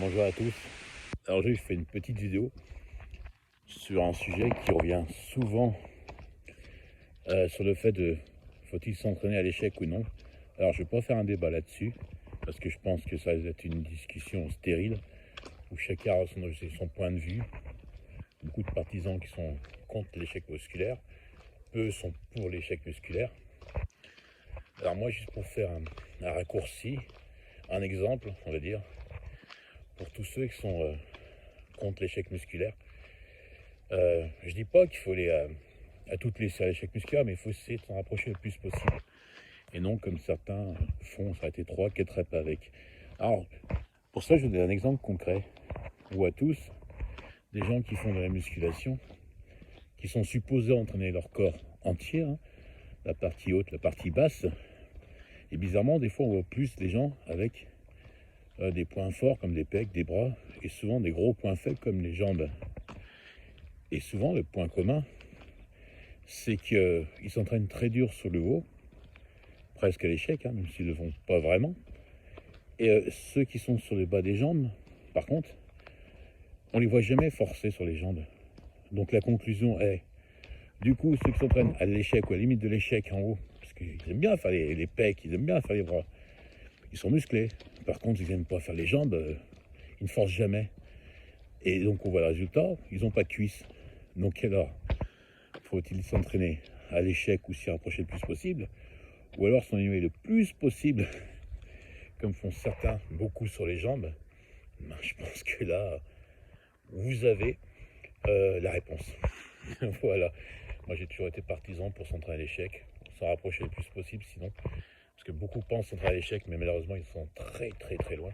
Bonjour à tous. Alors aujourd'hui je fais une petite vidéo sur un sujet qui revient souvent sur le fait de faut-il s'entraîner à l'échec ou non. Alors je ne vais pas faire un débat là-dessus parce que je pense que ça va être une discussion stérile où chacun a son point de vue. Beaucoup de partisans qui sont contre l'échec musculaire, peu sont pour l'échec musculaire. Alors moi, juste pour faire un raccourci, un exemple, on va dire, pour tous ceux qui sont contre l'échec musculaire, je dis pas qu'il faut aller à toutes les séries d'échecs musculaires, mais il faut essayer de s'en rapprocher le plus possible. Et non comme certains font, s'arrêter 3-4 reps avec. Alors, pour ça, je vous donne un exemple concret. Ou à tous, des gens qui font de la musculation, qui sont supposés entraîner leur corps entier, hein, la partie haute, la partie basse. Et bizarrement, des fois, on voit plus les gens avec des points forts comme des pecs, des bras, et souvent des gros points faibles comme les jambes. Et souvent, le point commun, c'est qu'ils s'entraînent très dur sur le haut, presque à l'échec, hein, même s'ils ne le font pas vraiment. Et ceux qui sont sur le bas des jambes, par contre, on les voit jamais forcer sur les jambes. Donc la conclusion est, du coup, ceux qui s'entraînent à l'échec ou à la limite de l'échec en haut, parce qu'ils aiment bien faire les pecs, ils aiment bien faire les bras, ils sont musclés. Par contre, ils n'aiment pas faire les jambes, ils ne forcent jamais. Et donc on voit le résultat, ils n'ont pas de cuisses. Donc alors, faut-il s'entraîner à l'échec ou s'y rapprocher le plus possible, ou alors s'ennuyer le plus possible, comme font certains, beaucoup sur les jambes? Ben, je pense que là, vous avez la réponse. Voilà. Moi, j'ai toujours été partisan pour s'entraîner à l'échec, s'en rapprocher le plus possible, sinon, parce que beaucoup pensent s'entraîner à l'échec, mais malheureusement, ils sont très, très, très loin.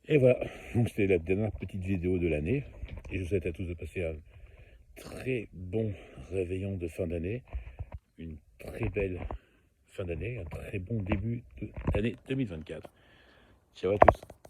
Et voilà. Donc, c'était la dernière petite vidéo de l'année, et je vous souhaite à tous de passer un très bon réveillon de fin d'année, une très belle fin d'année, un très bon début d'année 2024. Ciao à tous.